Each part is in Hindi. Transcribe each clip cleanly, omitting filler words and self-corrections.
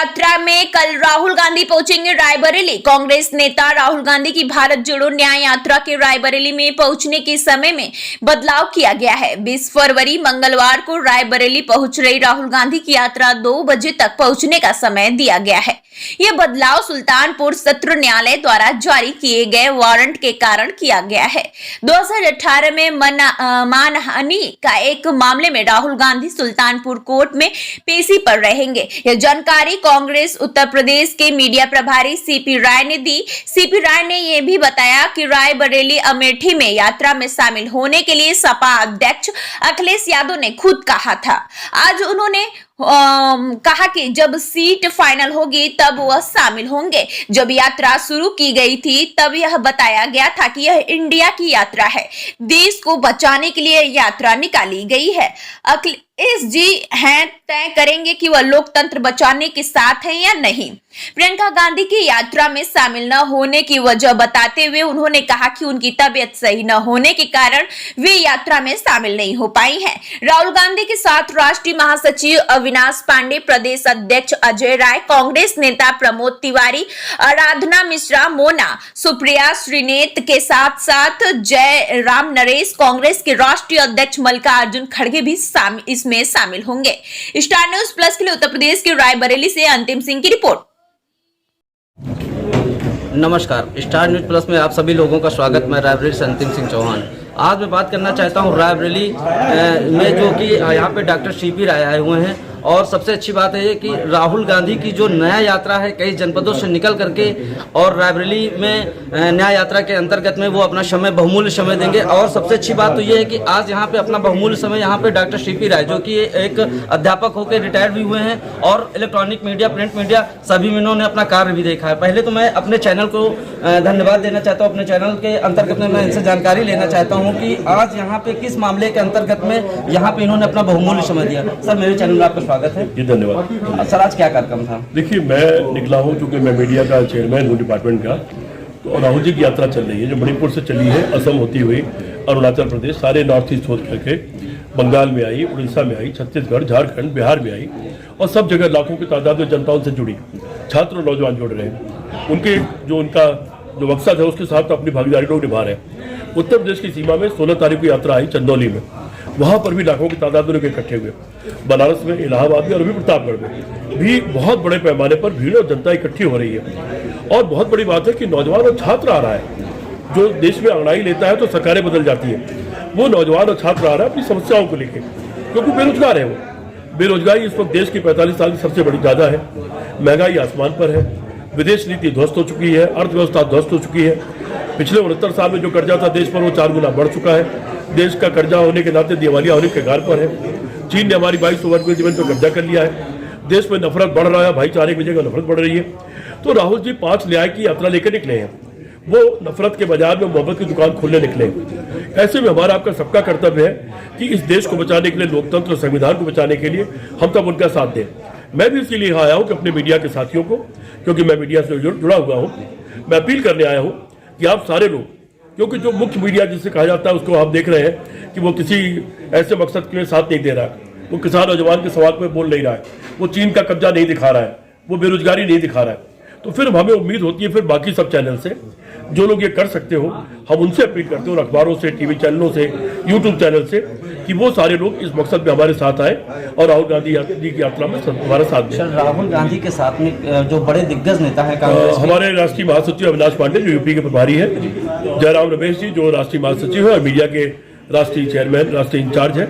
यात्रा में कल राहुल गांधी पहुंचेंगे रायबरेली। कांग्रेस नेता राहुल गांधी की भारत जोड़ो न्याय यात्रा के रायबरेली में पहुंचने के समय में बदलाव किया गया है। 20 फरवरी मंगलवार को रायबरेली पहुंच रही राहुल गांधी की यात्रा 2 बजे तक पहुंचने का समय दिया गया है। यह बदलाव सुल्तानपुर सत्र न्यायालय द्वारा जारी किए गए वारंट के कारण किया गया है। 2018 में मानहानि का एक मामले में राहुल गांधी सुल्तानपुर कोर्ट में पेशी पर रहेंगे। यह जानकारी कांग्रेस उत्तर प्रदेश के मीडिया प्रभारी सीपी राय ने दी। सीपी राय ने यह भी बताया कि रायबरेली अमेठी में यात्रा में शामिल होने के लिए सपा अध्यक्ष अखिलेश यादव ने खुद कहा था। आज उन्होंने कहा कि जब सीट फाइनल होगी तब वह शामिल होंगे। जब यात्रा शुरू की गई थी तब यह बताया गया था कि यह इंडिया की यात्रा है, देश को बचाने के लिए यात्रा निकाली गई है। अखिलेश जी हैं तय करेंगे कि वह लोकतंत्र बचाने के साथ हैं या नहीं। प्रियंका गांधी की यात्रा में शामिल न होने की वजह बताते हुए उन्होंने कहा कि उनकी तबीयत सही न होने के कारण वे यात्रा में शामिल नहीं हो पाई हैं। राहुल गांधी के साथ राष्ट्रीय महासचिव अविनाश पांडे, प्रदेश अध्यक्ष अजय राय, कांग्रेस नेता प्रमोद तिवारी, आराधना मिश्रा, मोना, सुप्रिया श्रीनेत के साथ साथ जय राम नरेश, कांग्रेस के राष्ट्रीय अध्यक्ष मल्लिकार्जुन खड़गे भी इसमें शामिल होंगे। स्टार न्यूज प्लस के लिए उत्तर प्रदेश के रायबरेली से अंतिम सिंह की रिपोर्ट। नमस्कार, स्टार न्यूज प्लस में आप सभी लोगों का स्वागत। मैं रायबरेली से अंतिम सिंह चौहान। आज मैं बात करना चाहता हूँ रायबरेली में जो कि यहाँ पे डॉक्टर सीपी राय आए हुए हैं। और सबसे अच्छी बात है कि राहुल गांधी की जो नया यात्रा है कई जनपदों से निकल करके और रायबरेली में न्याय यात्रा के अंतर्गत में वो अपना समय बहुमूल्य समय देंगे। और सबसे अच्छी बात तो ये है कि आज यहाँ पे अपना बहुमूल्य समय यहाँ पे डॉक्टर सीपी राय जो कि एक अध्यापक होकर रिटायर्ड भी हुए हैं और इलेक्ट्रॉनिक मीडिया, प्रिंट मीडिया सभी में इन्होंने अपना कार्य भी देखा है। पहले तो मैं अपने चैनल को धन्यवाद देना चाहता हूँ। अपने चैनल के अंतर्गत में मैं इनसे जानकारी लेना चाहता हूँ कि आज यहाँ पे किस मामले के अंतर्गत में यहाँ पे इन्होंने अपना बहुमूल्य समय दिया। सर, मेरे चैनल में आपका स्वागत है जी। धन्यवाद सर। आज क्या कार्यक्रम था? देखिए, मैं निकला हूँ क्योंकि मैं मीडिया का चेयरमैन हूँ डिपार्टमेंट का। तो राहुल जी की यात्रा चल रही है जो मणिपुर से चली है, असम होती हुई अरुणाचल प्रदेश, सारे नॉर्थ ईस्ट होकर के बंगाल में आई, उड़ीसा में आई, छत्तीसगढ़, झारखंड, बिहार में आई और सब जगह लाखों की तादाद में जनता उनसे जुड़ी। छात्र और नौजवान जुड़ रहे हैं। उनका जो मकसद है उसके साथ अपनी भागीदारी लोग निभा रहे हैं। उत्तर प्रदेश की सीमा में 16 तारीख को यात्रा आई चंदौली में, वहाँ पर भी लाखों की तादाद में इकट्ठे हुए। बनारस में, इलाहाबाद में और भी प्रतापगढ़ में भी बहुत बड़े पैमाने पर भीड़ और जनता इकट्ठी हो रही है। और बहुत बड़ी बात है कि नौजवान और छात्र आ रहा है। जो देश में अंगड़ाई लेता है तो सरकारें बदल जाती है। वो नौजवान और छात्र आ रहा है अपनी समस्याओं को लेकर, क्योंकि बेरोजगार है। वो बेरोजगारी इस वक्त देश की 45 साल की सबसे बड़ी ज़्यादा है। महंगाई आसमान पर है, विदेश नीति ध्वस्त हो चुकी है, अर्थव्यवस्था ध्वस्त हो चुकी है। पिछले 69 साल में जो कर्जा था देश पर वो 4 गुना बढ़ चुका है। देश का कर्जा होने के नाते दिवालिया होने के कगार पर है। चीन ने हमारी 22 वर्ग जीवन पर कब्जा कर लिया है। देश में नफरत बढ़ रहा है, भाईचारे की जगह नफरत बढ़ रही है। तो राहुल जी 5 न्याय की यात्रा लेकर निकले हैं। वो नफरत के बाजार में मोहब्बत की दुकान खोलने निकले। ऐसे में हमारा आपका सबका कर्तव्य है कि इस देश को बचाने के लिए, लोकतंत्र और संविधान को बचाने के लिए हम सब उनका साथ दें। मैं भी इसीलिए आया हूँ कि अपने मीडिया के साथियों को, क्योंकि मैं मीडिया से जुड़ा हुआ हूँ, मैं अपील करने आया हूँ कि आप सारे लोग, क्योंकि जो मुख्य मीडिया जिसे कहा जाता है उसको आप देख रहे हैं कि वो किसी ऐसे मकसद के लिए साथ नहीं दे रहा है। वो किसान नौजवान के सवाल पर बोल नहीं रहा है, वो चीन का कब्जा नहीं दिखा रहा है, वो बेरोजगारी नहीं दिखा रहा है। तो फिर हमें उम्मीद होती है फिर बाकी सब चैनल से, जो लोग ये कर सकते हो, हम उनसे अपील करते हो, अखबारों से, टीवी चैनलों से, यूट्यूब चैनल से, कि वो सारे लोग इस मकसद में हमारे साथ आए और राहुल गांधी जी की यात्रा में हमारा साथ दें। राहुल गांधी के साथ में जो बड़े दिग्गज नेता है कांग्रेस, हमारे राष्ट्रीय महासचिव अविनाश पांडे जो यूपी के प्रभारी है, जयराम रमेश जी जो राष्ट्रीय महासचिव है और मीडिया के राष्ट्रीय चेयरमैन, राष्ट्रीय इंचार्ज है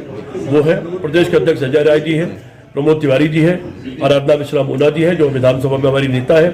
वो है, प्रदेश के अध्यक्ष अजय राय जी है, प्रमोद तिवारी जी है, आराधना मिश्रा मोना जी है जो विधानसभा में हमारी नेता है,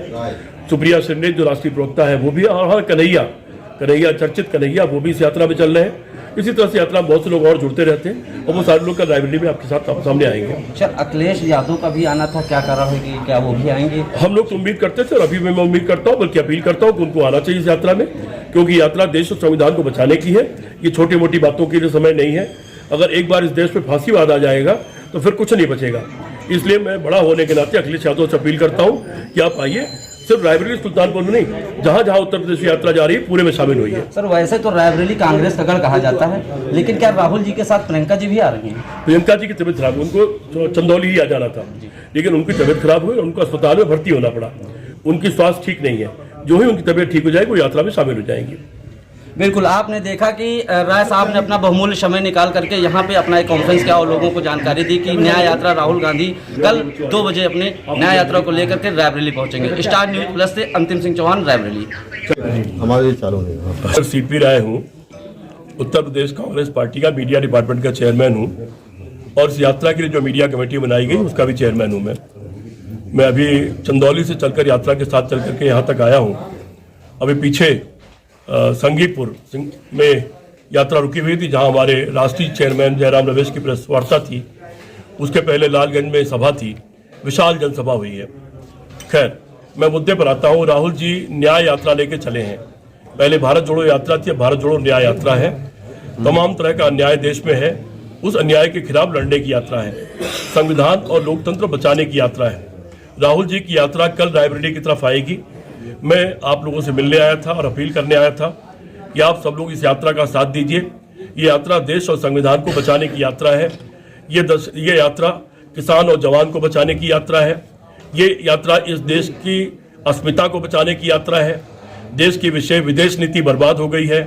सुप्रिया श्रीनेत जो राष्ट्रीय प्रवक्ता है वो भी, और कन्हैया चर्चित कन्हैया वो भी इस यात्रा में चल रहे हैं। इसी तरह से यात्रा में बहुत से लोग और जुड़ते रहते हैं और वो सारे लोग कल रायबरेली में आपके साथ सामने आएंगे। सर, अखिलेश यादव का भी आना था, क्या कर रहा है कि क्या वो भी आएंगे? हम लोग तो उम्मीद करते थे और अभी भी मैं उम्मीद करता हूँ, बल्कि अपील करता हूँ कि उनको आना चाहिए इस यात्रा में, क्योंकि यात्रा देश और संविधान को बचाने की है। ये छोटी मोटी बातों के लिए समय नहीं है। अगर एक बार इस देश पे फांसीवाद आ जाएगा तो फिर कुछ नहीं बचेगा। इसलिए मैं बड़ा होने के नाते अखिलेश यादव से अपील करता हूँ कि आप आइए, सिर्फ रायबरेली सुल्तानपुर में नहीं, जहां जहां उत्तर प्रदेश की यात्रा जा रही है पूरे में शामिल हुई है। सर वैसे तो रायबरेली कांग्रेस का गढ़ कहा जाता है, लेकिन क्या राहुल जी के साथ प्रियंका जी भी आ रही हैं? प्रियंका जी की तबीयत खराब, उनको चंदौली ही आ जाना था, लेकिन उनकी तबीयत खराब हुई, उनको अस्पताल में भर्ती होना पड़ा। उनकी स्वास्थ्य ठीक नहीं है, जो ही उनकी तबीयत ठीक हो जाएगी वो यात्रा में शामिल हो जाएंगी। बिल्कुल, आपने देखा कि राय साहब ने अपना बहुमूल्य समय निकाल करके यहाँ पे अपना एक कॉन्फ्रेंस किया और लोगों को जानकारी दी कि न्याय यात्रा राहुल गांधी कल 2 बजे अपने न्याय यात्रा को लेकर के रायबरेली पहुंचेंगे। स्टार न्यूज प्लस से अंतिम सिंह चौहान, रायबरेली। हमारे चालू नहीं। सर सीपी राय हूँ, उत्तर प्रदेश कांग्रेस पार्टी का मीडिया डिपार्टमेंट का चेयरमैन हूँ और इस यात्रा के लिए जो मीडिया कमेटी बनाई गई उसका भी चेयरमैन हूँ मैं अभी चंदौली से चलकर यात्रा के साथ चल करके यहाँ तक आया हूँ। अभी पीछे संगीपुर में यात्रा रुकी हुई थी, जहां हमारे राष्ट्रीय चेयरमैन जयराम रमेश की प्रेस वार्ता थी। उसके पहले लालगंज में सभा थी, विशाल जनसभा हुई है। खैर, मैं मुद्दे पर आता हूं। राहुल जी न्याय यात्रा लेके चले हैं। पहले भारत जोड़ो यात्रा थी, भारत जोड़ो न्याय यात्रा है। तमाम तरह का अन्याय देश में है, उस अन्याय के खिलाफ लड़ने की यात्रा है। संविधान और लोकतंत्र बचाने की यात्रा है। राहुल जी की यात्रा कल रायबरेली की तरफ आएगी। मैं आप लोगों से मिलने आया था और अपील करने आया था कि आप सब लोग इस यात्रा का साथ दीजिए। ये यात्रा देश और संविधान को बचाने की यात्रा है। ये यात्रा किसान और जवान को बचाने की यात्रा है। ये यात्रा इस देश की अस्मिता को बचाने की यात्रा है। देश की विदेश नीति बर्बाद हो गई है,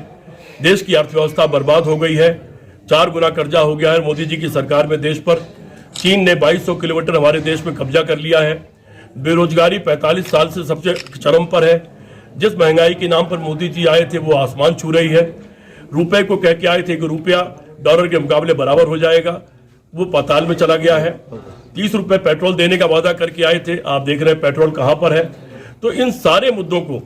देश की अर्थव्यवस्था बर्बाद हो गई है, 4 गुना कर्जा हो गया है मोदी जी की सरकार में देश पर। चीन ने 2200 किलोमीटर हमारे देश में कब्जा कर लिया है। बेरोजगारी 45 साल से सबसे चरम पर है। जिस महंगाई के नाम पर मोदी जी आए थे वो आसमान छू रही है। रुपए को कह के आए थे कि रुपया डॉलर के मुकाबले बराबर हो जाएगा, वो पाताल में चला गया है। 30 रुपए पेट्रोल देने का वादा करके आए थे, आप देख रहे हैं पेट्रोल कहां पर है। तो इन सारे मुद्दों को,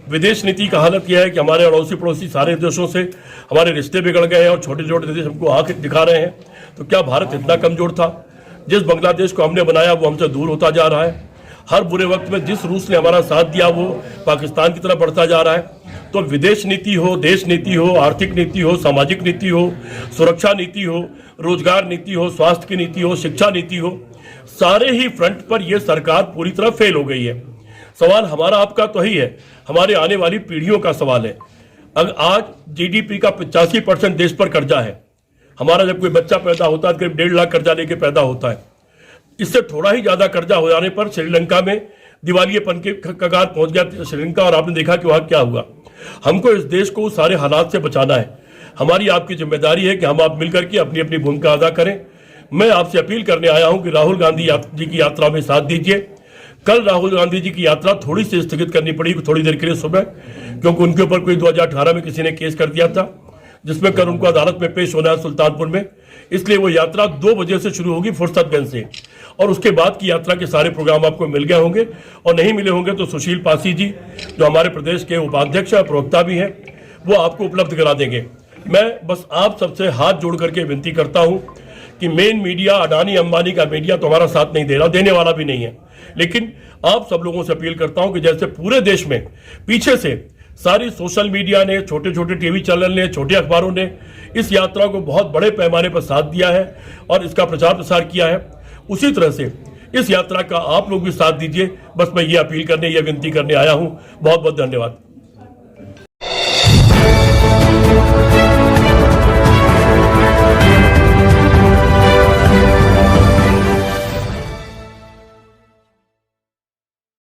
विदेश नीति का हालत यह है कि हमारे अड़ोसी पड़ोसी सारे देशों से हमारे रिश्ते बिगड़ गए हैं और छोटे छोटे देश हमको आंख दिखा रहे हैं। तो क्या भारत इतना कमजोर था? जिस बांग्लादेश को हमने बनाया वो हमसे दूर होता जा रहा है। हर बुरे वक्त में जिस रूस ने हमारा साथ दिया वो पाकिस्तान की तरफ बढ़ता जा रहा है। तो विदेश नीति हो, देश नीति हो, आर्थिक नीति हो, सामाजिक नीति हो, सुरक्षा नीति हो, रोजगार नीति हो, स्वास्थ्य की नीति हो, शिक्षा नीति हो, सारे ही फ्रंट पर यह सरकार पूरी तरह फेल हो गई है। सवाल हमारा आपका तो ही है, हमारे आने वाली पीढ़ियों का सवाल है। अगर आज जीडीपी का 85% देश पर कर्जा है। हमारा जब कोई बच्चा पैदा होता है करीब 1.5 लाख कर्जा लेके पैदा होता है। इससे थोड़ा ही ज्यादा कर्जा हो जाने पर श्रीलंका में दिवालियेपन के कगार पहुंच गया श्रीलंका, और आपने देखा कि वहां क्या हुआ। हमको इस देश को सारे हालात से बचाना है। हमारी आपकी जिम्मेदारी है कि हम आप मिलकर के अपनी अपनी भूमिका अदा करें। मैं आपसे अपील करने आया हूं कि राहुल गांधी जी की यात्रा में साथ दीजिए। कल राहुल गांधी जी की यात्रा थोड़ी सी स्थगित करनी पड़ी थोड़ी देर के लिए सुबह, क्योंकि उनके ऊपर कोई 2018 में किसी ने केस कर दिया था, जिसमें कल उनको अदालत में पेश होना है सुल्तानपुर में। इसलिए वो यात्रा 2 बजे से शुरू होगी फुर्सतगंज से, और उसके बाद की यात्रा के सारे प्रोग्राम आपको मिल गए होंगे, और नहीं मिले होंगे तो सुशील पासी जी जो हमारे प्रदेश के उपाध्यक्ष और प्रवक्ता भी हैं, वो आपको उपलब्ध करा देंगे। मैं बस आप सबसे हाथ जोड़ करके विनती करता हूं कि मेन मीडिया, अडानी अंबानी का मीडिया तो हमारा साथ नहीं दे रहा, देने वाला भी नहीं है, लेकिन आप सब लोगों से अपील करता हूं कि जैसे पूरे देश में पीछे से सारी सोशल मीडिया ने, छोटे छोटे टीवी चैनल ने, छोटे अखबारों ने इस यात्रा को बहुत बड़े पैमाने पर साथ दिया है और इसका प्रचार प्रसार किया है, उसी तरह से इस यात्रा का आप लोग भी साथ दीजिए। बस मैं ये अपील करने, ये विनती करने आया हूं। बहुत बहुत धन्यवाद।